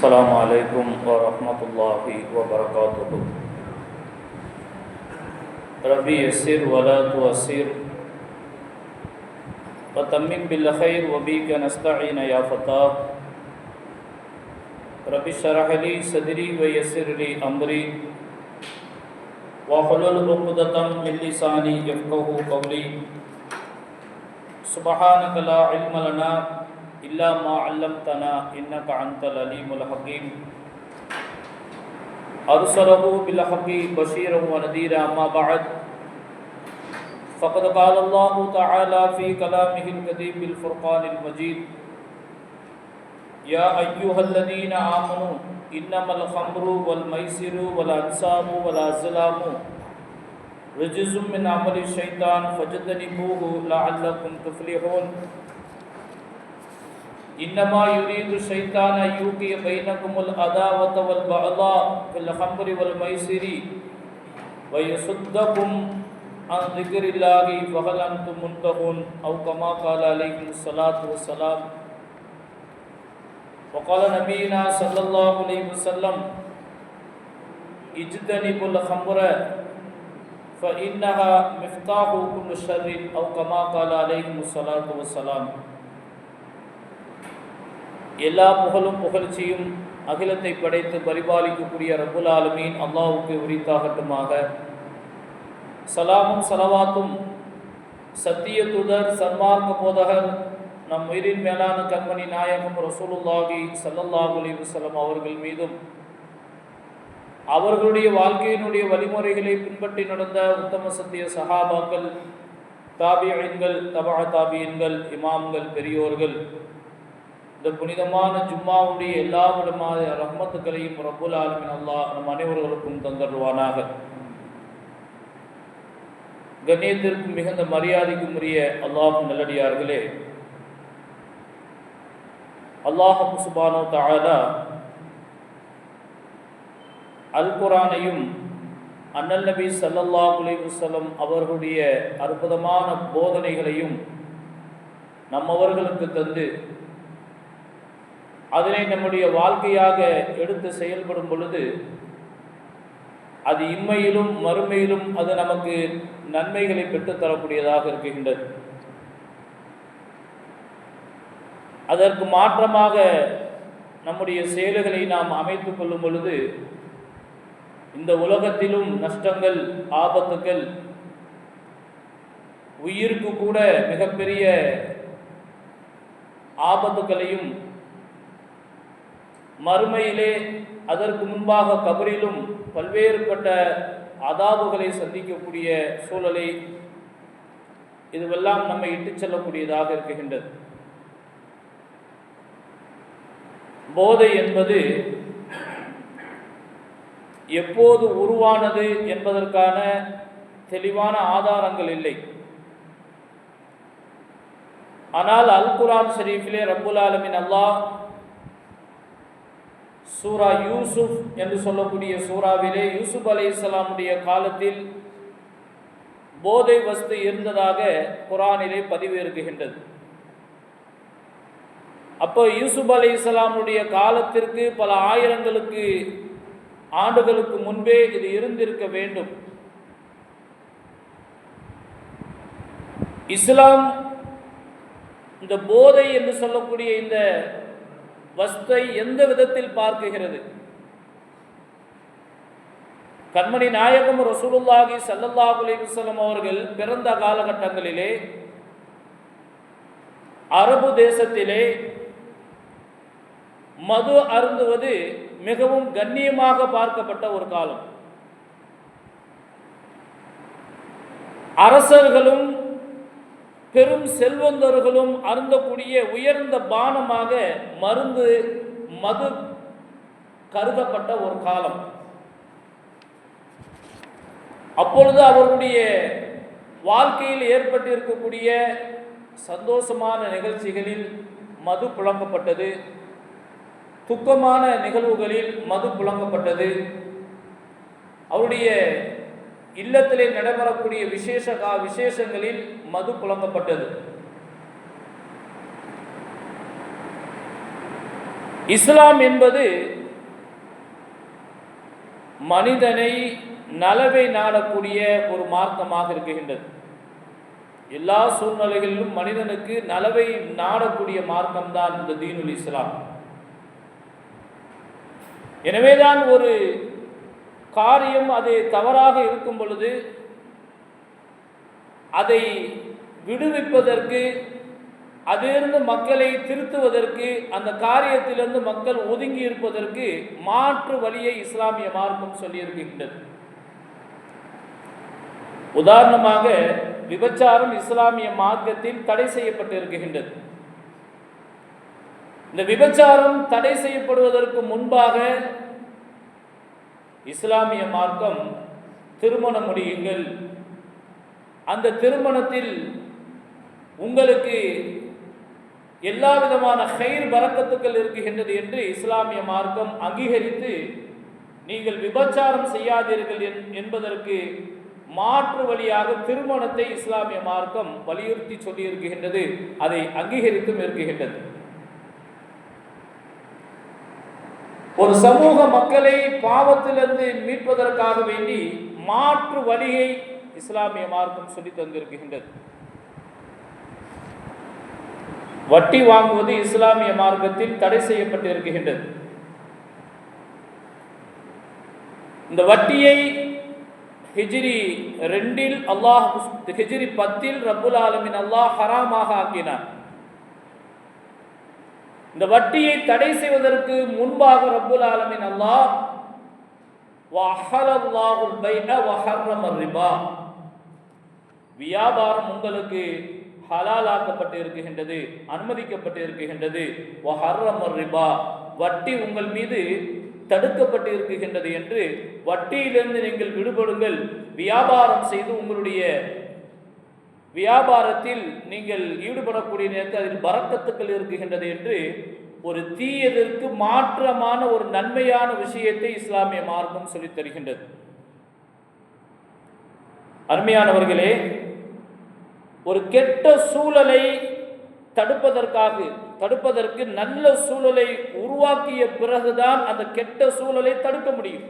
السلام عليكم ورحمة الله وبركاته. ربي يسر ولا تؤسر وتمم بالخير وبك نستعين يا فتاح. ربي اشرح لي صدري ويسر لي أمري واحلل عقدة من لساني يفقهوا قولي. سبحانك لا علم لنا إلا ما علمتنا إنك أنت العليم الحكيم. أرسله بالحق بشيرا ونذيرا. أما بعد فقد قال الله تعالى في كلامه الكريم بالفرقان المجيد: يا أيها الذين آمنوا إنما الخمر والميسر والأنصاب والأزلام رجس من عمل الشيطان فاجتنبوه لعلكم تفلحون. إنما يريد الشيطان أن يوقع بينكم العداوة والبغضاء في الخمر والميسر ويصدكم عن ذكر الله فهل أنتم منتهون أو كما قال عليه الصلاة والسلام. وقال نبينا صلى الله عليه وسلم: اجتنبوا الخمر فإنها مفتاح كل شر أو كما قال عليه الصلاة والسلام. எல்லா புகழும் புகழ்ச்சியும் அகிலத்தை படைத்து பரிபாலிக்கக்கூடிய ரப்புல் ஆலமீன் அல்லாஹ்வுக்கு உரித்தாகட்டுமாக. சலாமும் சலவாத்தும் சத்திய தூதர் சன்மார்க்க போதகர் நம் உயிரின் மேலான கண்மணி நாயகம் ரசூலுல்லாஹி ஸல்லல்லாஹு அலைஹி வஸல்லம் அவர்கள் மீதும் அவர்களுடைய வாழ்க்கையினுடைய வழிமுறைகளை பின்பற்றி நடந்த உத்தம சத்திய சஹாபாக்கள், தாபிஈன்கள், தபஅ தாபிஈன்கள், இமாம்கள், பெரியோர்கள், இந்த புனிதமான ஜும்மாவுடைய எல்லா விதமான ரஹ்மத்துக்களையும் ரப்புல் ஆலமீன் அல்லாஹ் நம் அனைவர்களுக்கும் தந்தருவானாக. கண்ணியத்திற்கும் மிகுந்த மரியாதைக்கும் உரிய அல்லாஹ்வின் நல்லடியார்களே, அல்லாஹ் சுப்ஹானஹு வ தஆலா அல் குர்ஆனையும் அண்ணல் நபி ஸல்லல்லாஹு அலைஹி வஸல்லம் அவர்களுடைய அற்புதமான போதனைகளையும் நம்மவர்களுக்கு தந்து அதனை நம்முடைய வாழ்க்கையாக எடுத்து செயல்படும் பொழுது அது இம்மையிலும் மறுமையிலும் அது நமக்கு நன்மைகளை பெற்றுத்தரக்கூடியதாக இருக்கின்றது. அதற்கு மாற்றமாக நம்முடைய செயல்களை நாம் அமைத்துக் கொள்ளும் பொழுது இந்த உலகத்திலும் நஷ்டங்கள், ஆபத்துக்கள், உயிருக்கு கூட மிகப்பெரிய ஆபத்துக்களையும், மறுமையிலே அதற்கு முன்பாக கபரிலும் பல்வேறுபட்ட அதாபுகளை சந்திக்கக்கூடிய சூழலை இதுவெல்லாம் நம்மை இட்டுச் செல்லக்கூடியதாக இருக்கின்றது. போதை என்பது எப்போது உருவானது என்பதற்கான தெளிவான ஆதாரங்கள் இல்லை. ஆனால் அல் குர்ஆன் ஷரீஃபிலே ரப்புல் ஆலமீன் அல்லாஹ் சூரா யூசுப் என்று சொல்லக்கூடிய சூறாவிலே யூசுப் அலைஹிஸ்ஸலாமுடைய காலத்தில் போதை வஸ்து இருந்ததாக குர்ஆனிலே பதிவு இருக்குகின்றது. அப்போ யூசுப் அலைஹிஸ்ஸலாமுடைய காலத்திற்கு பல ஆயிரங்களுக்கு ஆண்டுகளுக்கு முன்பே இது இருந்திருக்க வேண்டும். இஸ்லாம் இந்த போதை என்று சொல்லக்கூடிய இந்த வஸ்தை எந்த விதத்தில் பார்க்குகிறது? கண்மணி நாயகம் ரசூலுல்லாஹி ஸல்லல்லாஹு அலைஹி வஸல்லம் அவர்கள் பிறந்த காலகட்டங்களிலே அரபு தேசத்திலே மது அருந்துவது மிகவும் கண்ணியமாக பார்க்கப்பட்ட ஒரு காலம். அரசர்களும் பெரும் செல்வந்தர்களும் அருந்தக்கூடிய உயர்ந்த பானமாக மது கருதப்பட்ட ஒரு காலம். அப்பொழுது அவர்களுடைய வாழ்க்கையில் ஏற்பட்டிருக்கக்கூடிய சந்தோஷமான நிகழ்ச்சிகளில் மது புழங்கப்பட்டது, துக்கமான நிகழ்வுகளில் மது புழங்கப்பட்டது, அவருடைய இல்லத்திலே நடைபெறக்கூடிய விசேஷங்களில் மது புழங்கப்பட்டது. இஸ்லாம் என்பது மனிதனை நலவை நாடக்கூடிய ஒரு மார்க்கமாக இருக்கின்றது. எல்லா சூழ்நிலைகளிலும் மனிதனுக்கு நலவை நாடக்கூடிய மார்க்கம்தான் இந்த தீனுல் இஸ்லாம். எனவேதான் ஒரு காரியம் அது தவறாக இருக்கும் பொழுது அதை விடுவிப்பதற்கு, அதிலிருந்து மக்களை திருத்துவதற்கு, அந்த காரியத்திலிருந்து மக்கள் ஒதுங்கி இருப்பதற்கு மாற்று வழியை இஸ்லாமிய மார்க்கம் சொல்லியிருக்கின்றது. உதாரணமாக விபச்சாரம் இஸ்லாமிய மார்க்கத்தில் தடை செய்யப்பட்டிருக்கின்றது. இந்த விபச்சாரம் தடை செய்யப்படுவதற்கு முன்பாக இஸ்லாமிய மார்க்கம் திருமணம் முடியுங்கள், அந்த திருமணத்தில் உங்களுக்கு எல்லா விதமான ஹைர் பரக்கத்துக்கள் இருக்குகின்றது என்று இஸ்லாமிய மார்க்கம் அங்கீகரித்து, நீங்கள் விபச்சாரம் செய்யாதீர்கள் என்பதற்கு மாற்று வழியாக திருமணத்தை இஸ்லாமிய மார்க்கம் வலியுறுத்தி சொல்லி இருக்கின்றது, அதை அங்கீகரித்தும் இருக்கின்றது. ஒரு சமூக மக்களை பாவத்திலிருந்து மீட்பதற்காக வேண்டி மாற்று வழியை இஸ்லாமிய மார்க்கம் சொல்லி தந்திருக்கின்றது. வட்டி வாங்குவது இஸ்லாமிய மார்க்கத்தில் தடை செய்யப்பட்டிருக்கின்றது. இந்த வட்டியை ஹிஜ்ரி 2 அல்லாஹ், ஹிஜ்ரி 10 ரப்புல் ஆலமீன் அல்லாஹ் ஹராமாக ஆக்கினார். இந்த வட்டியை தடை செய்வதற்கு முன்பாக ரப்புல் ஆலமீன் அல்லாஹ் வஹலல்லாஹுல் பைஅ வஹர்ரமர் ரிபா, வியாபாரம் உங்களுக்கு ஹலாலாக்கப்பட்டு இருக்கின்றது, அனுமதிக்கப்பட்டு இருக்கின்றது. வஹர்ரமர் ரிபா, வட்டி உங்கள் மீது தடுக்கப்பட்டு இருக்கின்றது என்று, வட்டியிலிருந்து நீங்கள் விடுபடுங்கள், வியாபாரம் செய்து உங்களுடைய வியாபாரத்தில் நீங்கள் ஈடுபடக்கூடிய நேரத்தில் அதில் பரக்கத்துக்கள் இருக்குகின்றது என்று ஒரு தீயதற்கு மாற்றமான ஒரு நன்மையான விஷயத்தை இஸ்லாமிய மார்க்கம் சொல்லித் தருகின்றது. அருமையானவர்களே, ஒரு கெட்ட சூழலை தடுப்பதற்கு நல்ல சூழலை உருவாக்கிய பிறகுதான் அந்த கெட்ட சூழலை தடுக்க முடியும்.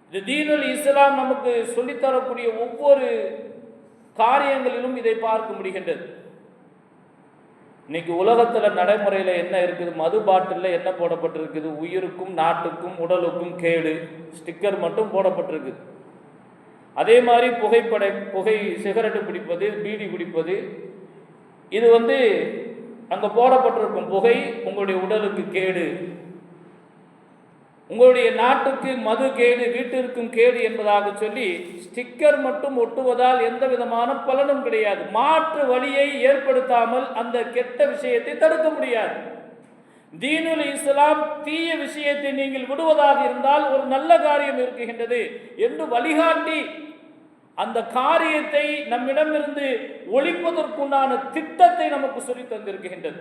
இது தீனுல் இஸ்லாம் நமக்கு சொல்லித்தரக்கூடிய ஒவ்வொரு காரியங்களிலும் இதை பார்க்க முடிகின்றது. இன்னைக்கு உலகத்தில் நடைமுறையில் என்ன இருக்குது? மது பாட்டிலில் என்ன போடப்பட்டிருக்குது? உயிருக்கும் நாட்டுக்கும் உடலுக்கும் கேடு ஸ்டிக்கர் மட்டும் போடப்பட்டிருக்கு. அதே மாதிரி புகை சிகரெட்டு பிடிப்பது, பீடி குடிப்பது, இது அங்கே போடப்பட்டிருக்கும் புகை உங்களுடைய உடலுக்கு கேடு, உங்களுடைய நாட்டுக்கு மது கேடு, வீட்டிற்கும் கேடு என்பதாக சொல்லி ஸ்டிக்கர் மட்டும் ஒட்டுவதால் எந்த விதமான பலனும் கிடையாது. மாற்று வழியை ஏற்படுத்தாமல் அந்த கெட்ட விஷயத்தை தடுக்க முடியாது. தீனுல் இஸ்லாம் தீய விஷயத்தை நீங்கள் விடுவதாக இருந்தால் ஒரு நல்ல காரியம் இருக்குகின்றது என்று வழிகாட்டி அந்த காரியத்தை நம்மிடமிருந்து ஒழிப்பதற்குண்டான திட்டத்தை நமக்கு சொல்லி தந்திருக்கின்றது.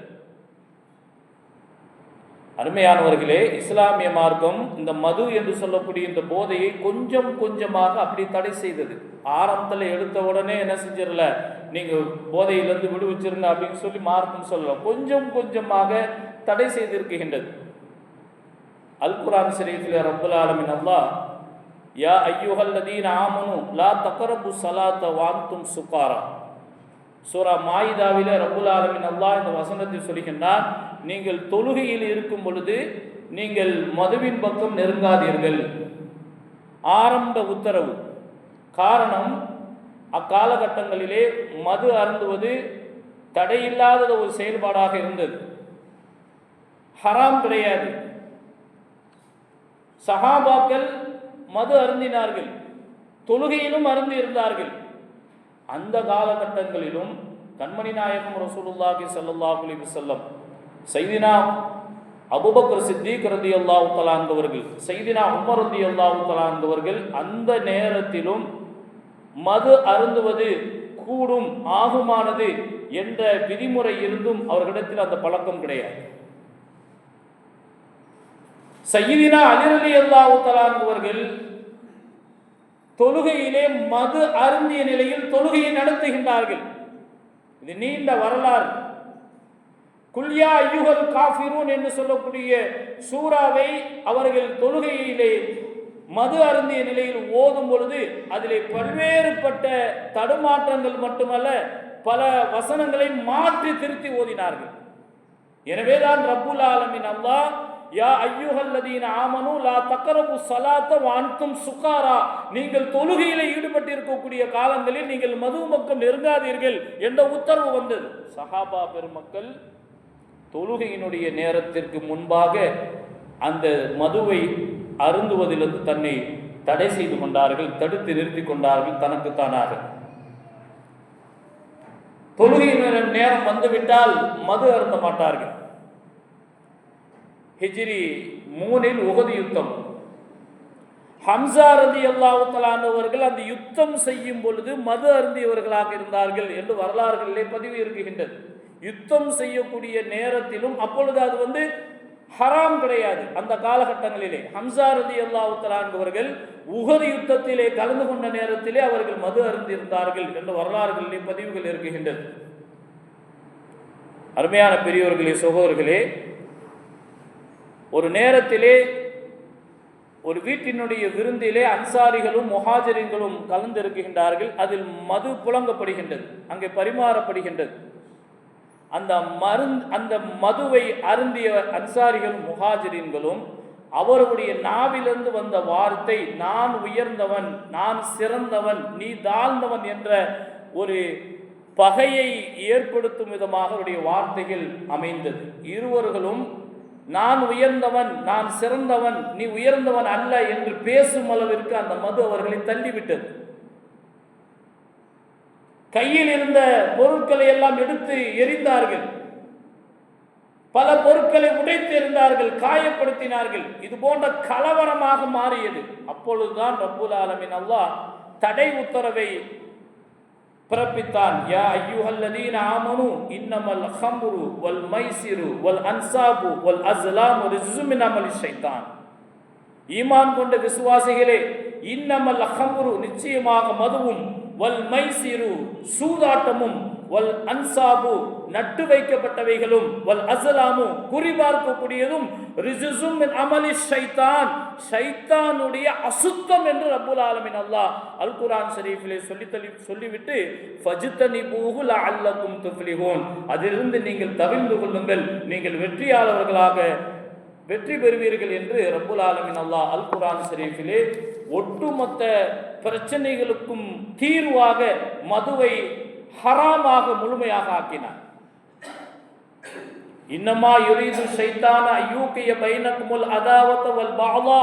அருமையானவர்களே, இஸ்லாமிய மார்க்கம் இந்த மது என்று சொல்லக்கூடிய இந்த போதையை கொஞ்சம் கொஞ்சமாக அப்படி தடை செய்தது. ஆரம்பத்தில் எடுத்த உடனே என்ன செஞ்சிடல, நீங்கள் போதையிலிருந்து விடுவிச்சிருங்க அப்படின்னு சொல்லி மார்க்கம் சொல்லலாம். கொஞ்சம் கொஞ்சமாக தடை செய்திருக்கின்றது. அல் குர்ஆன் ஷரீஃபில் ரப்புல் ஆலமீன் அல்லாஹ் யா அய்யுஹல்லதீன ஆமனு லா தக்ரபு ஸலாத்த வஅன்தும் சுகாரா, சூரா மாயிதாவிலே ரப்புல் ஆலமீன் அல்லாஹ் இந்த வசனத்தை சொல்கின்றார், நீங்கள் தொழுகையில் இருக்கும் பொழுது நீங்கள் மதுவின் பக்கம் நெருங்காதீர்கள். ஆரம்ப உத்தரவு. காரணம், அக்காலகட்டங்களிலே மது அருந்துவது தடையில்லாத ஒரு செயல்பாடாக இருந்தது, ஹராம் கிடையாது. சஹாபாக்கள் மது அருந்தினார்கள், தொழுகையிலும் அருந்தி இருந்தார்கள். அந்த காலகட்டங்களிலும் கண்மணி நாயகம் ரசூலுல்லாஹி ஸல்லல்லாஹு அலைஹி வஸல்லம், சையதினா அபூபக்கர் சித்திக் ரலியல்லாஹு தஆலா அன்ஹுவர்கள், சையதினா உமர் ரலியல்லாஹு தஆலா அன்ஹுவர்கள் அந்த நேரத்திலும் மது அருந்துவது கூடும், ஆகுமானது என்ற விதிமுறை இருந்தும் அவர்களிடத்தில் அந்த பழக்கம் கிடையாது. சையதினா அலி ரலியல்லாஹு தஆலா அன்ஹுவர்கள் தொழுகையிலே மது அருந்திய நிலையில் தொழுகையை நடத்துகின்றார்கள். இது நீண்ட வரலாறு. குல்யா ஐயுகல் காஃபிரூன் என்று சொல்லக்கூடிய சூறாவை அவர்கள் தொழுகையிலே மது அருந்திய நிலையில் ஓதும் பொழுது அதிலே பல்வேறுபட்ட தடுமாற்றங்கள் மட்டுமல்ல, பல வசனங்களை மாற்றி திருத்தி ஓதினார்கள். எனவேதான் ரப்புல் ஆலமீன் அல்லாஹ் யா ஐயுஹல்லதீன ஆமனு லா தக்ரபு ஸலாத்த வ அன்தும் சுகாரா, நீங்கள் தொழுகையிலே ஈடுபட்டிருக்கக்கூடிய காலங்களில் நீங்கள் மது பக்கம் நெருங்காதீர்கள் என்ற உத்தரவு வந்தது. சஹாபா பெருமக்கள் தொழுகையினுடைய நேரத்திற்கு முன்பாக அந்த மதுவை அருந்துவதிலிருந்து தன்னை தடை செய்து கொண்டார்கள், தடுத்து நிறுத்தி கொண்டார்கள் தனக்குத்தானாக. தொழுகையின் நேரம் வந்துவிட்டால் மது அருந்த மாட்டார்கள். ஹிஜ்ரி 3 உஹது யுத்தம், ஹம்சா ரலியல்லாஹு தஆலா அவர்கள் அந்த யுத்தம் செய்யும் பொழுது மது அருந்தியவர்களாக இருந்தார்கள் என்று வரலாறுகளிலே பதிவு இருக்குகின்றது. யுத்தம் செய்யக்கூடிய நேரத்திலும் அப்பொழுது அது ஹராம் கிடையாது. அந்த காலகட்டங்களிலே ஹம்சா ரலியல்லாஹு தஆலா அவர்கள் உஹது யுத்தத்திலே கலந்து கொண்ட நேரத்திலே அவர்கள் மது அருந்திருந்தார்கள் என்ற வரலாறுகளிலே பதிவுகள் இருக்குகின்றது. அருமையான பெரியோர்களே, சகோதரர்களே, ஒரு நேரத்திலே ஒரு வீட்டினுடைய விருந்திலே அன்சாரிகளும் முஹாஜிர்களும் கலந்திருக்கின்றார்கள். அதில் மது புழங்கப்படுகின்றது, அங்கே பரிமாறப்படுகின்றது. அந்த மதுவை அருந்திய அன்சாரிகளும் முஹாஜிர்களும் அவருடைய நாவிலிருந்து வந்த வார்த்தை நான் உயர்ந்தவன், நான் சிறந்தவன், நீ தாழ்ந்தவன் என்ற ஒரு பகையை ஏற்படுத்தும் விதமாக அவருடைய வார்த்தைகள் அமைந்தது. இருவர்களும் நான் உயர்ந்தவன், நான் சிறந்தவன், நீ உயர்ந்தவன் அல்ல என்று பேசும் அளவிற்கு அந்த மது அவர்களை தள்ளிவிட்டது. கையில் இருந்த பொருட்களை எல்லாம் எடுத்து எறிந்தார்கள், பல பொருட்களை உடைத்து எறிந்தார்கள், காயப்படுத்தினார்கள். இது போன்ற கலவரமாக மாறியது. அப்பொழுதுதான் ரப்புல் ஆலமீன் அல்லாஹ் தடை உத்தரவை பிறப்பித்தான். யா ஐயுஹல்லதீன ஆமனு இன்னமல் ஹம்ரு வல் மைசிரு வல் அன்சாபு வல் அஸ்லாமு ரிஜ்ஸும் மின் அமலி ஷைத்தான். ஈமான் கொண்ட விசுவாசிகளே, இன்னமல் ஹம்ரு நிச்சயமாக மதுவும், வல் மைசிரு சூதாட்டமும், வல் அன்சாபு நட்டு வைக்கப்பட்டவைகளும், வல் அஸ்லாமு குறிபார்க்கக்கூடியதும், ரிஜ்ஸும் மின் அமலி ஷைத்தான் ஷைத்தானுடைய அசுத்தம் என்று ரப்புல் ஆலமீன் அல்லாஹ் அல் குர்ஆன் ஷரீஃபிலே சொல்லிவிட்டு ஃபஜ்தனிபூஹு லஅல்லகும் துஃப்லிஹூன், அதிலிருந்து நீங்கள் தவிர்ந்து கொள்ளுங்கள், நீங்கள் வெற்றி பெறுவீர்கள் என்று ரப்புல் ஆலமீன் அல்லாஹ் அல் குர்ஆன் ஷரீஃபிலே ஒட்டுமொத்த பிரச்சனைகளுக்கும் தீர்வாக மதுவை ஹராமாக முழுமையாக ஆக்கினார். இன்னமா யுரீது ஷைத்தான அய்யூகிய பைனகுமுல் அதாவத வல் பஅதா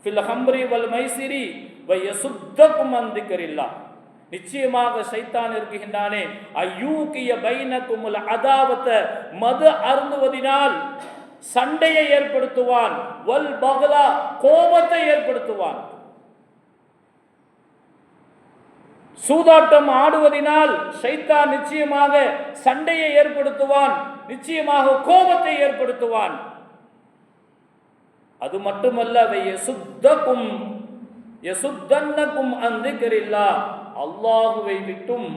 ஃபில் ஹம்ரி வல் மைசிரி வ யசுத்தகும் அன் திக்ரில்லாஹ். நிச்சயமாக ஷைத்தான் இருக்கின்றானே, அய்யூகிய பைனகுமுல் அதாவத மது அருந்துவதினால் சண்டையை ஏற்படுத்துவான், வல் பகலா கோபத்தை ஏற்படுத்துவான். சூதாட்டம் ஆடுவதினால் ஷைத்தான் நிச்சயமாக சண்டையை ஏற்படுத்துவான், நிச்சயமாக கோபத்தை ஏற்படுத்துவான். அது மட்டுமல்ல, யசுத்தன்னகும் அன் திக்ரில்லாஹ், அல்லாஹுவை விட்டும்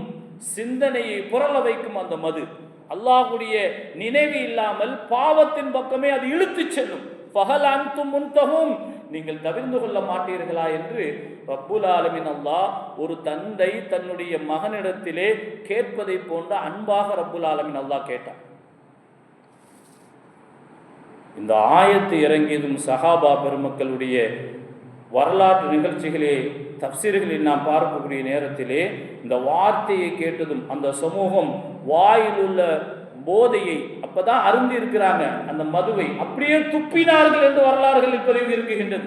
சிந்தனையை புரள வைக்கும் அந்த மது. அல்லாஹ்வுடைய நினைவு இல்லாமல் பாவத்தின் பக்கமே அது இழுத்துச் செல்லும். ஃபஹல் அன்தும் முன்தஹூன், நீங்கள் தவிர்ந்து கொள்ள மாட்டீர்களா என்று ரப்புல் ஆலமீன் அல்லாஹ் ஒரு தந்தை தன்னுடைய மகனிடத்திலே கேட்பதை போன்ற அன்பாக ரப்புல் ஆலமீன் அல்லாஹ் கேட்டார். இந்த ஆயத்து இறங்கியதும் சஹாபா பெருமக்களுடைய வரலாற்று நிகழ்ச்சிகளே தப்சீர்களில் நாம் பார்க்கக்கூடிய நேரத்திலே இந்த வார்த்தையை கேட்டதும் அந்த சமூகம் வாயில் உள்ள போதையை அப்பதான் அருந்தி இருக்கிறாங்க, அந்த மதுவை அப்படியே துப்பினார்கள் என்று வரலாறுகளில் பதிவு இருக்குகின்றது.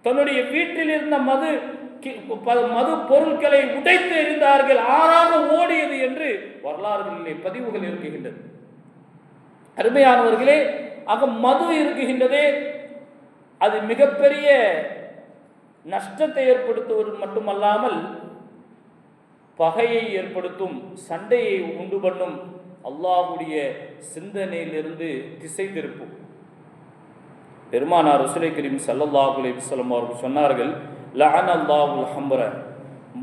தன்னுடைய வீட்டில் இருந்த மது பொருட்களை உடைத்து எறிந்தார்கள், ஆறாக ஓடியது என்று வரலாறுகளிலே பதிவுகள் இருக்குகின்றது. அருமையானவர்களே, ஆக மது இருக்குகின்றதே அது மிகப்பெரிய நஷ்டத்தை ஏற்படுத்துவது மட்டுமல்லாமல் பகையை ஏற்படுத்தும், சண்டையை உண்டு பண்ணும், அல்லாஹ்வுடைய சிந்தனையிலிருந்து திசை திருப்பும். பெருமானார் ரசூலை கரீம் ஸல்லல்லாஹு அலைஹி வஸல்லம் அவர்கள் சொன்னார்கள், லஅனல்லாஹுல் ஹம்ர,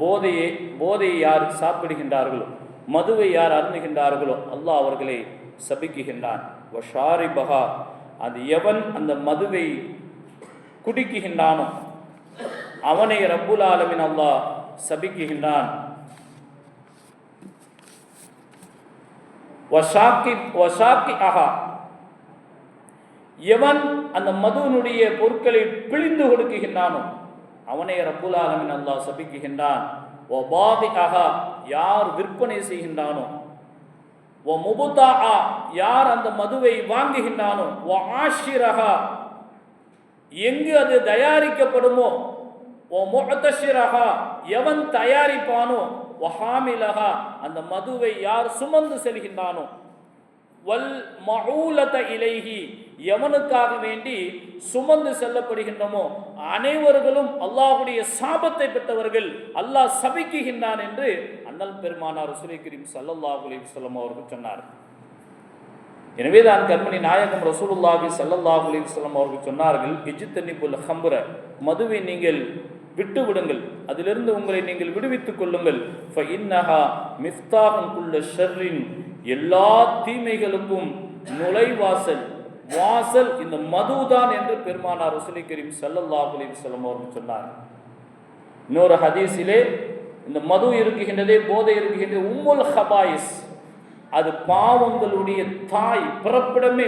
போதையை யார் சாப்பிடுகின்றார்களோ, மதுவை யார் அருந்துகின்றார்களோ அல்லாஹ் அவர்களை சபிக்குகின்றான். வஷாரிபஹா, அது எவன் அந்த மதுவை குடிக்குகின்றானோ அவனை ரப்புல் ஆலமீன் அல்லாஹ் சபிக்குகின்றான். வஷாக்கி அஹா, எவன் அந்த மதுவினுடைய பொருட்களை பிழிந்து கொடுக்குகின்றானோ அவனை ரப்புல் ஆலமீன் அல்லாஹ் சபிக்குகின்றான். வபாதி அஹா, யார் விற்பனை செய்கின்றானோ, வமுபுதா, யார் அந்த மதுவை வாங்குகின்றானோ, வஆஷிரஹா, எங்கு அது தயாரிக்கப்படுமோ, வமுஅதஷிரஹா, எவன் தயாரிப்பானோ, வஹாமிலஹா, அந்த மதுவை யார் சுமந்து செல்கின்றானோ, வல் மஊலத இலைஹி, எவனுக்காக வேண்டி சுமந்து செல்லப்படுகின்றமோ அனைவர்களும் அல்லாஹ்வுடைய சாபத்தை பெற்றவர்கள், அல்லாஹ் சபிக்குகின்றான் என்று அண்ணல் பெருமானார் ரசூலுல்லாஹி கரீம் ஸல்லல்லாஹு அலைஹி வஸல்லம் அவர்கள் சொன்னார். எனவேதான் கண்மணி நாயகம் ரசூலுல்லாஹி ஸல்லல்லாஹு அலைஹி வஸல்லம் அவர்கள் சொன்னார்கள், இஜ்தனிபுல் ஹம்ர, மதுவை நீங்கள் விட்டு விடுங்கள், அதிலிருந்து உங்களை நீங்கள் விடுவித்துக் கொள்ளுங்கள். ஃபஇன்னஹா மிஃப்தாஹுன் குல்ல ஷர்ரின், எல்லா தீமைகளுக்கும் நுழைவாசல், வாசல் இந்த மதுதான் என்று பெருமானார் ரசூலுல்லாஹி கரீம் ஸல்லல்லாஹு அலைஹி வஸல்லம் அவர்கள் சொன்னார். இன்னொரு ஹதீஸிலே இந்த மது இருக்குகின்றதே, போதை இருக்குகின்றது, உம்முல் ஹபாயிஸ், அது பாவங்களுடைய தாய், பிறப்பிடமே,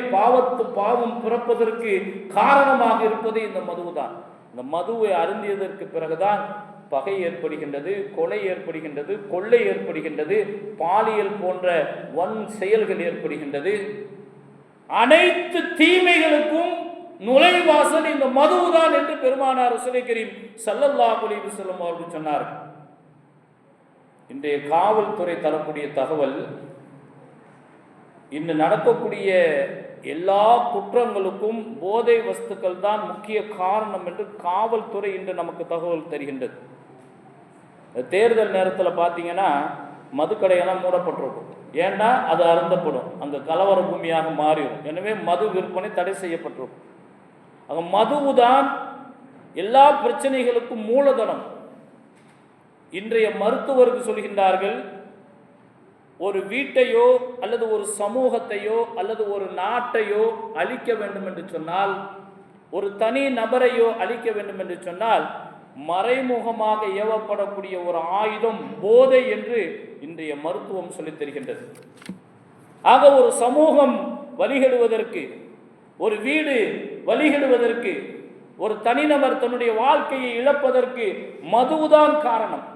பாவம் பிறப்பதற்கு காரணமாக இருப்பது இந்த மதுதான். இந்த மதுவை அருந்தியதற்கு பிறகுதான் பகை ஏற்படுகின்றது, கொலை ஏற்படுகின்றது, கொள்ளை ஏற்படுகின்றது, பாலியல் போன்ற வன் செயல்கள் ஏற்படுகின்றது. அனைத்து தீமைகளுக்கும் நுழைவாசல் இந்த மதுதான் என்று பெருமானார் ரசூலுல்லாஹி கரீம் ஸல்லல்லாஹு அலைஹி வஸல்லம் அவர்கள் சொன்னார். இன்றைய காவல்துறை தரக்கூடிய தகவல், இன்று நடக்கக்கூடிய எல்லா குற்றங்களுக்கும் போதை வஸ்துக்கள் தான் முக்கிய காரணம் என்று காவல்துறை இன்று நமக்கு தகவல் தருகின்றது. தேர்தல் நேரத்தில் பார்த்தீங்கன்னா மதுக்கடையெல்லாம் மூடப்பட்டிருக்கும். ஏன்னா அது அருந்தப்படும், அங்கே கலவர பூமியாக மாறிடும். எனவே மது விற்பனை தடை செய்யப்பட்டிருக்கும். அங்கே மதுவுதான் எல்லா பிரச்சனைகளுக்கும் மூலதனம். இன்றைய மருத்துவர்கள் சொல்கின்றார்கள், ஒரு வீட்டையோ அல்லது ஒரு சமூகத்தையோ அல்லது ஒரு நாட்டையோ அழிக்க வேண்டும் என்று சொன்னால், ஒரு தனி நபரையோ அழிக்க வேண்டும் என்று சொன்னால், மறைமுகமாக ஏவப்படக்கூடிய ஒரு ஆயுதம் போதை என்று இன்றைய மருத்துவம் சொல்லித் தருகின்றது. ஆக ஒரு சமூகம் வழிகெடுவதற்கு, ஒரு வீடு வழிகெடுவதற்கு, ஒரு தனிநபர் தன்னுடைய வாழ்க்கையை இழப்பதற்கு மதுதான் காரணம்.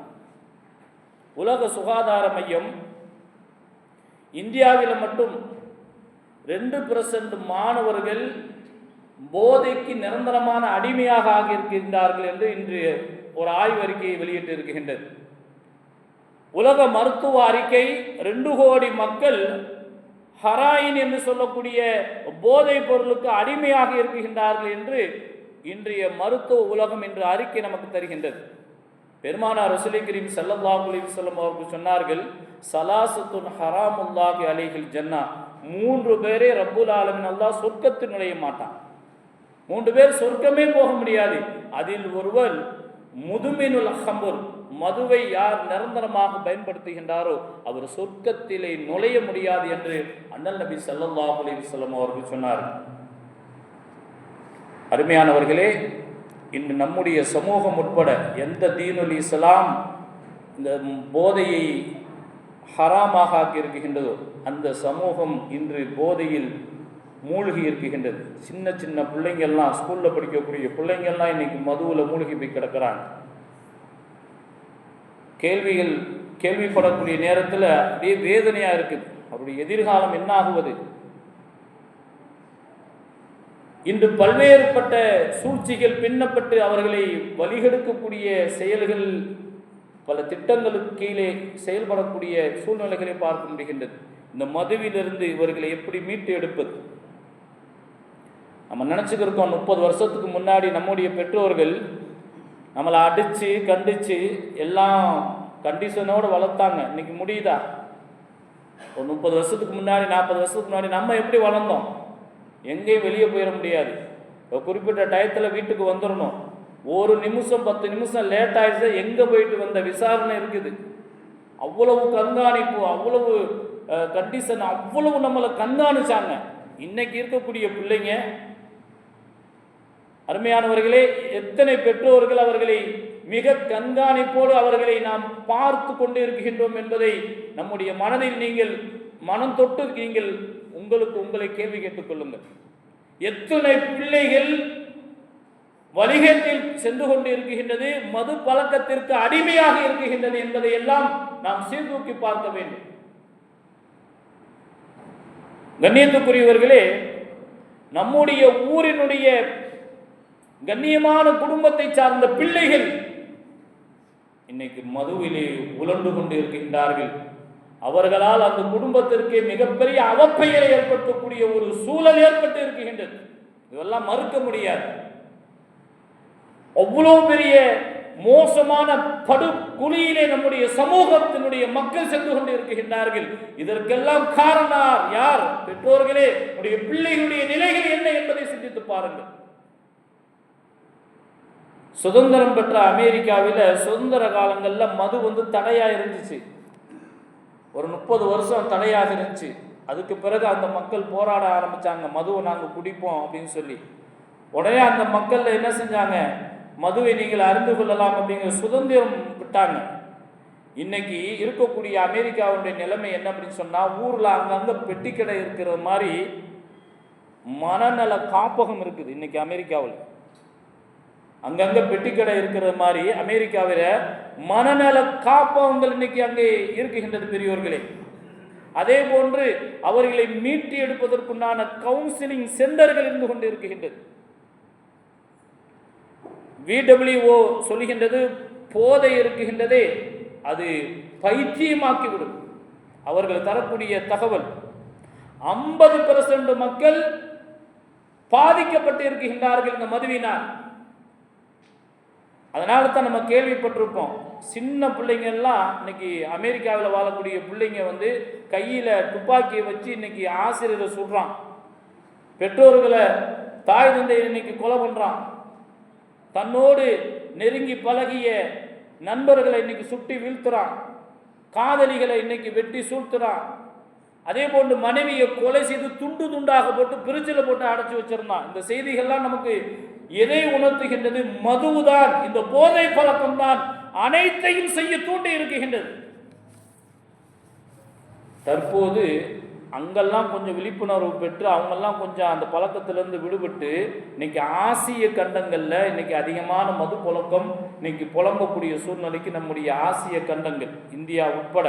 உலக சுகாதார மையம் இந்தியாவில் மட்டும் 2% மாணவர்கள் போதைக்கு நிரந்தரமான அடிமையாக ஆகியிருக்கின்றார்கள் என்று இன்று ஒரு ஆய்வறிக்கையை வெளியிட்டு இருக்கின்றது. உலக மருத்துவ அறிக்கை 2 கோடி மக்கள் ஹராயின் என்று சொல்லக்கூடிய போதை பொருளுக்கு அடிமையாக இருக்கின்றார்கள் என்று இன்றைய மருத்துவ உலகம் இன்று அறிக்கை நமக்கு தருகின்றது. பெருமானார் ரசூலுல்லாஹி கரீம் ஸல்லல்லாஹு அலைஹி வஸல்லம் அவர்கள் சொன்னார்கள், ஸலாஸத்துன் ஹராமுல்லாஹி அலைஹில் ஜன்னா, 3 பேரை ரப்புல் ஆலமீன் அல்லாஹ் சொர்க்கத்தில் நுழைய மாட்டான். 3 பேர் சொர்க்கமே போக முடியாது. அதில் ஒருவர் முதுமினுல் ஹம்ர், மதுவை யார் நிரந்தரமாக பயன்படுத்துகின்றாரோ அவர் சொர்க்கத்திலே நுழைய முடியாது என்று அண்ணல் நபி ஸல்லல்லாஹு அலைஹி வஸல்லம் அவர்கள் சொன்னார். அருமையானவர்களே, இன்று நம்முடைய சமூகம் உட்பட எந்த தீனுல் இஸ்லாம் இந்த போதையை ஹராமாக ஆக்கி இருக்கின்றதோ அந்த சமூகம் இன்று போதையில் மூழ்கி இருக்கின்றது. சின்ன சின்ன பிள்ளைங்கள்லாம், ஸ்கூலில் படிக்கக்கூடிய பிள்ளைங்கள்லாம் இன்னைக்கு மதுவில் மூழ்கி போய் கிடக்கிறாங்க. கேள்விப்படக்கூடிய நேரத்தில் அப்படியே வேதனையாக இருக்குது. அவருடைய எதிர்காலம் என்ன ஆகுவது? இன்று பல்வேறுபட்ட சூழ்ச்சிகள் பின்னப்பட்டு அவர்களை வழிகெடுக்கக்கூடிய செயல்கள், பல திட்டங்களுக்கு கீழே செயல்படக்கூடிய சூழ்நிலைகளை பார்க்க முடிகின்றது. இந்த மதுவிலிருந்து இவர்களை எப்படி மீட்டு எடுப்பது? நம்ம நினச்சிக்கிருக்கோம், 30 வருஷத்துக்கு முன்னாடி நம்முடைய பெற்றோர்கள் நம்மளை அடித்து கண்டித்து எல்லாம் கண்டிஷனோடு வளர்த்தாங்க. இன்னைக்கு முடியுதா? ஒரு 30 வருஷத்துக்கு முன்னாடி, 40 வருஷத்துக்கு முன்னாடி நம்ம எப்படி வளர்ந்தோம்? எங்கேயும் வெளியே போயிட முடியாது. ஒரு குறிப்பிட்ட டயத்தில் வீட்டுக்கு வந்துடணும். 1 நிமிஷம் 10 நிமிஷம் லேட் ஆகிடுச்சு, எங்கே போயிட்டு வந்த விசாரணை இருக்குது. அவ்வளவு கண்காணிப்பு, அவ்வளவு கண்டிஷன் அவ்வளவு நம்மளை கண்காணிச்சாங்க. இன்னைக்கு இருக்கக்கூடிய பிள்ளைங்க அருமையானவர்களே, எத்தனை பெற்றோர்கள் அவர்களை மிக கண்காணிப்போடு அவர்களை நாம் பார்த்து கொண்டு இருக்கின்றோம் என்பதை நம்முடைய மனதில் நீங்கள் மனம் தொட்டு நீங்கள் உங்களை கேள்வி கேட்டுக் கொள்ளுங்கள். எத்தனை பிள்ளைகள் வழிகேட்டில் சென்று கொண்டு இருக்கின்றது, மது பழக்கத்திற்கு அடிமையாக இருக்கின்றது என்பதை எல்லாம் நாம் சீர்தூக்கி பார்க்க வேண்டும். கண்ணியத்துக்குரியவர்களே, நம்முடைய ஊரினுடைய கண்ணியமான குடும்பத்தை சார்ந்த பிள்ளைகள் இன்னைக்கு மதுவிலே உழண்டு கொண்டு இருக்கின்றார்கள். அவர்களால் அந்த குடும்பத்திற்கு மிகப்பெரிய அவப்பெயரை ஏற்படுத்தக்கூடிய ஒரு சூழல் ஏற்பட்டு இருக்கின்றது. இதெல்லாம் மறுக்க முடியாது. அவ்வளவு பெரிய மோசமான படுகுழியிலே நம்முடைய சமூகத்தினுடைய மக்கள் சென்று கொண்டு இருக்கின்றார்கள். இதற்கெல்லாம் காரணம் யார்? பெற்றோர்களே. உடைய பிள்ளைகளுடைய நிலைகள் என்ன என்பதை சிந்தித்து பாருங்கள். சுதந்திரம் பெற்ற அமெரிக்காவில் சுதந்திர காலங்களில் மது தடையா இருந்துச்சு. ஒரு 30 வருஷம் தடையாக இருந்துச்சு. அதுக்கு பிறகு அந்த மக்கள் போராட ஆரம்பிச்சாங்க, மதுவை நாங்கள் குடிப்போம் அப்படின்னு சொல்லி. உடனே அந்த மக்கள் என்ன செஞ்சாங்க, மதுவை நீங்கள் அறிந்து கொள்ளலாம் அப்படிங்கிற சுதந்திரம் விட்டாங்க. இன்னைக்கு இருக்கக்கூடிய அமெரிக்காவுடைய நிலைமை என்ன அப்படின்னு சொன்னா, ஊர்ல அங்கங்க பெட்டிக்கடை இருக்கிற மாதிரி மனநல காப்பகம் இருக்குது. இன்னைக்கு அமெரிக்காவில் அங்கங்க பெட்டிக்கடை இருக்கிற மாதிரி அமெரிக்காவில் மனநல காப்பகங்கள் இன்னைக்கு அங்கே இருக்குகின்றது பெரியோர்களே. அதே போன்று அவர்களை மீட்டி எடுப்பதற்குண்டான கவுன்சிலிங் சென்டர்கள் இருந்து கொண்டு இருக்கின்றது. WHO சொல்லுகின்றது, போதை இருக்குகின்றதே அது பைத்தியமாக்கிவிடும். அவர்கள் தரக்கூடிய தகவல் 50% மக்கள் பாதிக்கப்பட்டு இருக்கின்றார்கள் இந்த மதுவினால். அதனால தான் நம்ம கேள்விப்பட்டிருப்போம், சின்ன பிள்ளைங்க எல்லாம் இன்னைக்கு அமெரிக்காவில் வாழக்கூடிய பிள்ளைங்க கையில் துப்பாக்கியை வச்சு இன்னைக்கு ஆசிரியரை சுடுறான், பெற்றோர்களை தாய் தந்தையை இன்னைக்கு கொலை பண்ணுறான், தன்னோடு நெருங்கி பழகிய நண்பர்களை இன்னைக்கு சுட்டி வீழ்த்துறான், காதலிகளை இன்னைக்கு வெட்டி சூழ்த்துறான். அதே போன்று மனைவியை கொலை செய்து துண்டு துண்டாக போட்டு பிரிட்ஜில் போட்டு அடைச்சி வச்சிருந்தான். இந்த செய்திகள்லாம் நமக்கு எதை உணர்த்துகின்றது? மதுதான், இந்த போதை பழக்கம் தான் அனைத்தையும் செய்ய தூண்டி இருக்கின்றது. தற்போது அங்கெல்லாம் கொஞ்சம் விழிப்புணர்வு பெற்று அவங்கெல்லாம் கொஞ்சம் அந்த பழக்கத்திலிருந்து விடுபட்டு இன்னைக்கு ஆசிய கண்டங்கள்ல இன்னைக்கு அதிகமான மது பழக்கம் இன்னைக்கு புலம்பக்கூடிய சூழ்நிலைக்கு நம்முடைய ஆசிய கண்டங்கள், இந்தியா உட்பட,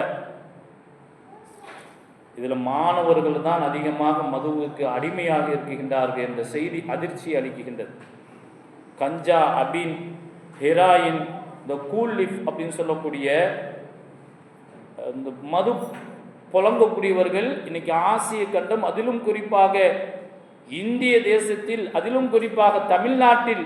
இதுல மாணவர்கள் தான் அதிகமாக மதுவுக்கு அடிமையாக இருக்கின்றார்கள் என்ற செய்தி அதிர்ச்சி அளிக்கின்றது. கஞ்சா, அபின், ஹெராயின், இந்த கூல் லிஃப் அப்படின்னு சொல்லக்கூடிய இந்த மது புலம்பக்கூடியவர்கள் இன்னைக்கு ஆசிய கண்டம், அதிலும் குறிப்பாக இந்திய தேசத்தில், அதிலும் குறிப்பாக தமிழ்நாட்டில்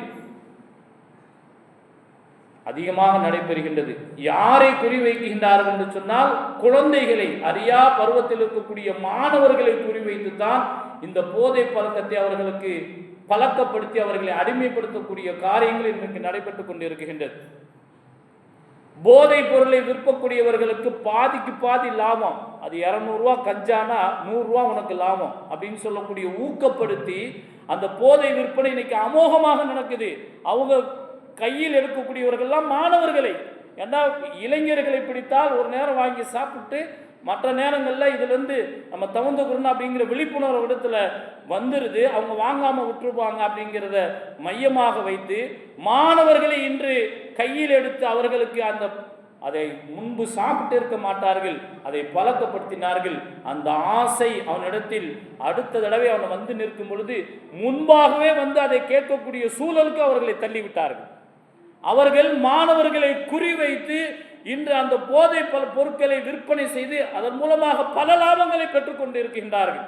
அதிகமாக நடைபெறுகின்றது. யாரை குறிவைக்கின்றார்கள் என்று சொன்னால், குழந்தைகளை, அறியா பருவத்தில் இருக்கக்கூடிய மாணவர்களை குறிவைத்து தான் இந்த போதை பழக்கத்தை அவர்களுக்கு பழக்கப்படுத்தி அவர்களை அடிமைப்படுத்தக்கூடிய காரியங்கள் இன்றைக்கு நடைபெற்றுக் கொண்டிருக்கின்றது. போதை பொருளை விற்பக்கூடியவர்களுக்கு பாதிக்கு பாதி லாபம். அது 200 ரூபா கஞ்சானா 100 ரூபா உனக்கு லாபம் அப்படின்னு சொல்லக்கூடிய ஊக்கப்படுத்தி அந்த போதை விற்பனை இன்னைக்கு அமோகமாக நடக்குது. அவங்க கையில் எடுக்கக்கூடியவர்கள்லாம் மாணவர்களை, ஏன்னா இளைஞர்களை பிடித்தால் ஒரு நேரம் வாங்கி சாப்பிட்டு மற்ற நேரங்களில் இதிலிருந்து நம்ம தகுந்துக்கணும் அப்படிங்கிற விழிப்புணர்வு இடத்துல வந்துடுது. அவங்க வாங்காமல் விட்டுருப்பாங்க அப்படிங்கிறத மையமாக வைத்து மாணவர்களை இன்று கையில் எடுத்து அவர்களுக்கு அதை முன்பு சாப்பிட்டு இருக்க மாட்டார்கள், அதை பழக்கப்படுத்தினார்கள். அந்த ஆசை அவனிடத்தில் அடுத்த தடவை அவனை நிற்கும் பொழுது முன்பாகவே அதை கேட்கக்கூடிய சூழலுக்கு அவர்களை தள்ளிவிட்டார்கள். அவர்கள் மாணவர்களை குறிவைத்து இன்று அந்த போதை பொருட்களை விற்பனை செய்து அதன் மூலமாக பல லாபங்களை பெற்றுக் கொண்டிருக்கின்றார்கள்.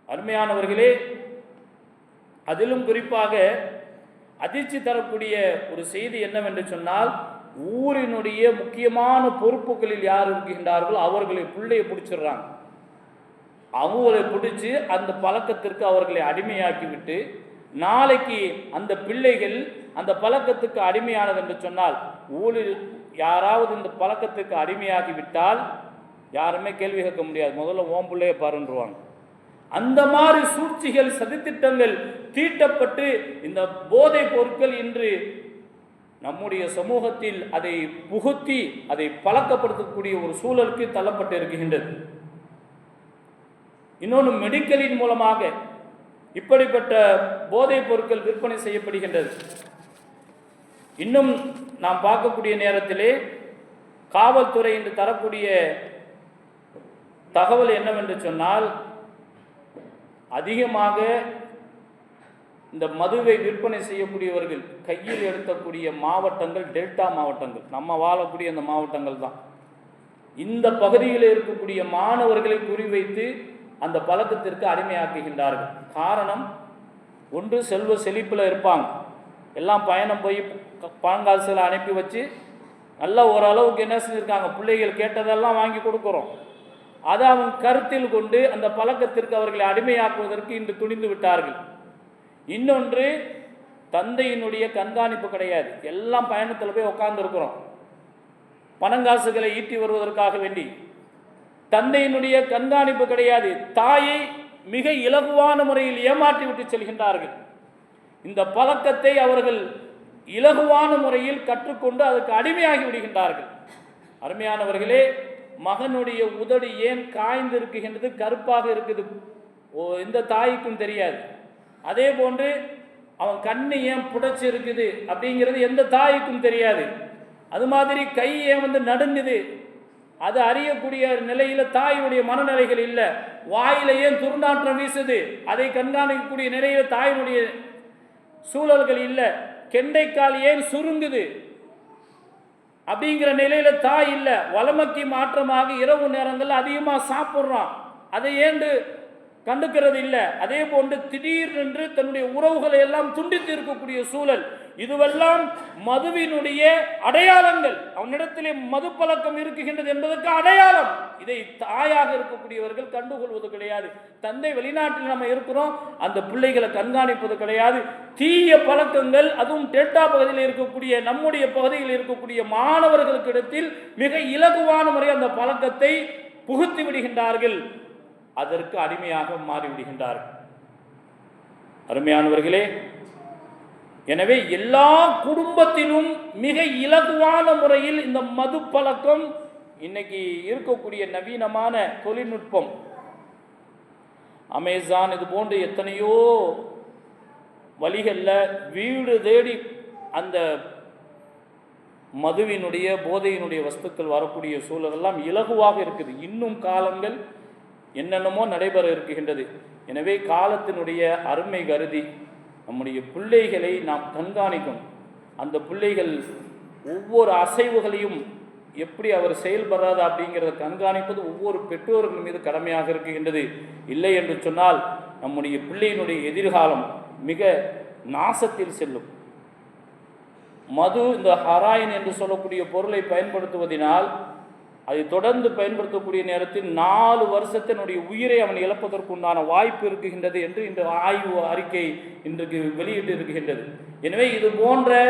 அருமையானவர்களே, அதிலும் குறிப்பாக அதிர்ச்சி தரக்கூடிய ஒரு செய்தி என்னவென்று சொன்னால், ஊரினுடைய முக்கியமான பொறுப்புகளில் யார் இருக்கின்றார்களோ அவர்களை பிள்ளையை பிடிச்சிடுறாங்க. அவங்களை பிடிச்சி அந்த பழக்கத்திற்கு அவர்களை அடிமையாக்கிவிட்டு, நாளைக்கு அந்த பிள்ளைகள் அந்த பழக்கத்துக்கு அடிமையானது என்று சொன்னால், ஊரில் யாராவது இந்த பழக்கத்துக்கு அடிமையாகிவிட்டால் யாருமே கேள்வி கேட்க முடியாது, முதல்ல ஓம் பிள்ளைய பாருன்றுவாங்க. அந்த மாதிரி சூழ்ச்சிகள் சதித்திட்டங்கள் தீட்டப்பட்டு இந்த போதை பொருட்கள் இன்று நம்முடைய சமூகத்தில் அதை புகுத்தி அதை பழக்கப்படுத்தக்கூடிய ஒரு சூழலுக்கு தள்ளப்பட்டு இருக்கின்றது. இன்னொன்று, மெடிக்கலின் மூலமாக இப்படிப்பட்ட போதைப் பொருட்கள் விற்பனை செய்யப்படுகின்றது. இன்னும் நாம் பார்க்கக்கூடிய நேரத்திலே காவல்துறை என்று தரக்கூடிய தகவல் என்னவென்று சொன்னால், அதிகமாக இந்த மதுவை விற்பனை செய்யக்கூடியவர்கள் கையில் எடுக்கக்கூடிய மாவட்டங்கள் டெல்டா மாவட்டங்கள், நம்ம வாழக்கூடிய அந்த மாவட்டங்கள் தான். இந்த பகுதியில் இருக்கக்கூடிய மாணவர்களை குறிவைத்து அந்த பழக்கத்திற்கு அடிமையாக்குகின்றார்கள். காரணம், ஒன்று செல்வ செழிப்பில் இருப்பாங்க, எல்லாம் பயணம் போய் பணங்காசுகளை அனுப்பி வச்சு நல்லா ஓரளவுக்கு என்ன செஞ்சுருக்காங்க, பிள்ளைகள் கேட்டதெல்லாம் வாங்கி கொடுக்குறோம். அதை அவங்க கருத்தில் கொண்டு அந்த பழக்கத்திற்கு அவர்களை அடிமையாக்குவதற்கு இன்று துணிந்து விட்டார்கள். இன்னொன்று, தந்தையினுடைய கண்காணிப்பு கிடையாது, எல்லாம் பயணத்தில் போய் உட்கார்ந்து இருக்கிறோம், பணங்காசுகளை ஈட்டி வருவதற்காக வேண்டி. தந்தையினுடைய கண்காணிப்பு கிடையாது, தாயை மிக இலகுவான முறையில் ஏமாற்றி விட்டு செல்கின்றார்கள். இந்த பழக்கத்தை அவர்கள் இலகுவான முறையில் கற்றுக்கொண்டு அதற்கு அடிமையாகி விடுகின்றார்கள். அருமையானவர்களே, மகனுடைய உதடு ஏன் காய்ந்து இருக்குகின்றது, கருப்பாக இருக்குது, எந்த தாய்க்கும் தெரியாது. அதே போன்று அவன் கண்ணு ஏன் புடைச்சி இருக்குது அப்படிங்கிறது எந்த தாய்க்கும் தெரியாது. அது மாதிரி கை ஏன் நடுங்குது, அது அறியக்கூடிய நிலையில் தாயினுடைய மனநிலைகள் இல்லை. வாயில ஏன் துர்நாற்றம் வீசுது, அதை கண்காணிக்கக்கூடிய நிலையில் தாயினுடைய சூழல்கள் இல்லை. கெண்டைக்கால் ஏன் சுருங்குது அப்படிங்கிற நிலையில தாய் இல்லை. வளமைக்கு மாற்றமாக இரவு நேரங்கள் அதிகமாக சாப்பிட்றான், அதை ஏண்டு கண்டுக்கிறது இல்லை. அதே போன்று திடீரென்று தன்னுடைய உறவுகளை எல்லாம் துண்டித்து இருக்கக்கூடிய சூழல், இதுவெல்லாம் மதுவினுடைய அடையாளங்கள். அவனிடத்திலே மது பழக்கம் இருக்குகின்றது என்பதற்கு அடையாளம். இதை தாயாக இருக்கக்கூடியவர்கள் கண்டுகொள்வது கிடையாது. தந்தை வெளிநாட்டில் நம்ம இருக்கிறோம், அந்த பிள்ளைகளை கண்காணிப்பது கிடையாது. தீய பழக்கங்கள், அதுவும் டெல்டா பகுதியில் இருக்கக்கூடிய நம்முடைய பகுதியில் இருக்கக்கூடிய மாணவர்களுக்கு இடத்தில் மிக இலகுவான முறை அந்த பழக்கத்தை புகுத்தி விடுகின்றார்கள், அதற்கு அடிமையாக மாறிவிடுகின்றார்கள். அருமையானவர்களே, எனவே எல்லா குடும்பத்திலும் மிக இலகுவான முறையில் இந்த மது பழக்கம், இன்னைக்கு இருக்கக்கூடிய நவீனமான தொழில்நுட்பம், அமேசான் இது போன்ற எத்தனையோ வழிகளில் வீடு தேடி அந்த மதுவினுடைய போதையினுடைய வஸ்துக்கள் வரக்கூடிய சூழலெல்லாம் இலகுவாக இருக்குது. இன்னும் காலங்கள் என்னென்னமோ நடைபெற இருக்கின்றது. எனவே காலத்தினுடைய அருமை கருதி நம்முடைய பிள்ளைகளை நாம் கண்காணிக்கும். அந்த பிள்ளைகள் ஒவ்வொரு அசைவுகளையும் எப்படி அவர் செயல்படுறாது அப்படிங்கிறத கண்காணிப்பது ஒவ்வொரு பெற்றோர்கள் மீது கடமையாக இருக்கின்றது. இல்லை என்று சொன்னால் நம்முடைய பிள்ளையினுடைய எதிர்காலம் மிக நாசத்தில் செல்லும். மது, இந்த ஹராயின் என்று சொல்லக்கூடிய பொருளை பயன்படுத்துவதனால், அதை தொடர்ந்து பயன்படுத்தக்கூடிய நேரத்தில் 4 வருஷத்தினுடைய உயிரை அவன் இழப்பதற்குண்டான வாய்ப்பு இருக்குகின்றது என்று இந்த ஆய்வு அறிக்கை இன்றைக்கு வெளியிட்டு இருக்கின்றது. எனவே இது போன்ற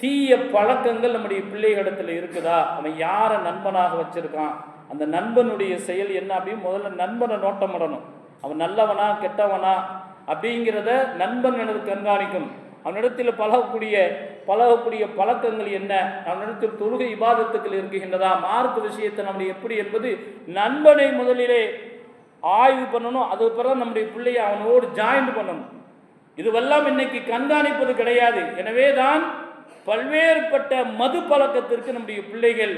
தீய பழக்கங்கள் நம்முடைய பிள்ளைகளிடத்தில் இருக்குதா, அவன் யாரை நண்பனாக வச்சிருக்கான், அந்த நண்பனுடைய செயல் என்ன அப்படின்னு முதல்ல நண்பனை நோட்டமிடணும். அவன் நல்லவனா கெட்டவனா அப்படிங்கிறத நண்பன் எனது கண்காணிக்கணும். அவனிடத்தில் பழகக்கூடிய பழக்கங்கள் என்ன, அவனிடத்தில் தொழுகை இபாதத்துக்கள் இருக்குகின்றதா, மார்க்க விஷயத்தை நம்முடைய எப்படி என்பது நண்பனை முதலிலே ஆய்வு பண்ணணும். அதுக்கு பிறகு நம்முடைய பிள்ளையை அவனோடு ஜாயின்ட் பண்ணணும். இதுவெல்லாம் இன்னைக்கு கண்காணிப்பது கிடையாது. எனவே தான் பல்வேறுபட்ட மது பழக்கத்திற்கு நம்முடைய பிள்ளைகள்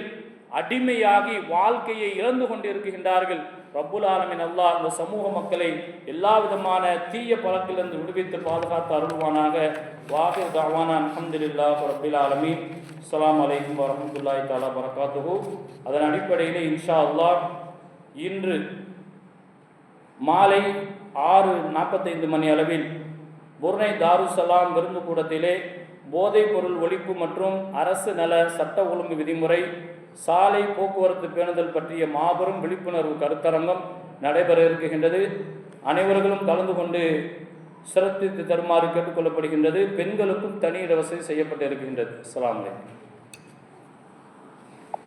அடிமையாகி வாழ்க்கையை இழந்து கொண்டிருக்கின்றார்கள். ரப்புல் ஆலமீன் அல்லாஹ் இந்த சமூக மக்களை எல்லா விதமான தீய பழக்கிலிருந்து விடுவித்து பாதுகாத்து அருள்வானாக. வாஹிர் தஅவானா அல்ஹம்துலில்லாஹி ரப்பில் ஆலமீன். அஸ்ஸலாமு அலைக்கும் வரஹ்மத்துல்லாஹி தஆலா பரகாத்துஹு. அதன் அடிப்படையில் இன்ஷா அல்லாஹ் இன்று மாலை 6:45 மணி அளவில் புர்னை தாருசலாம் விருந்து கூடத்திலே போதைப் பொருள் ஒழிப்பு மற்றும் அரசு நல சட்ட ஒழுங்கு விதிமுறை, சாலை போக்குவரத்து பேணுதல் பற்றிய மாபெரும் விழிப்புணர்வு கருத்தரங்கம் நடைபெற இருக்கின்றது. அனைவர்களும் கலந்து கொண்டு சிறப்பித்து தருமாறு கேட்டுக்கொள்ளப்படுகின்றது. பெண்களுக்கும் தனி வசதி செய்யப்பட்டு இருக்கின்றது. அஸ்ஸலாமு அலைக்கும்.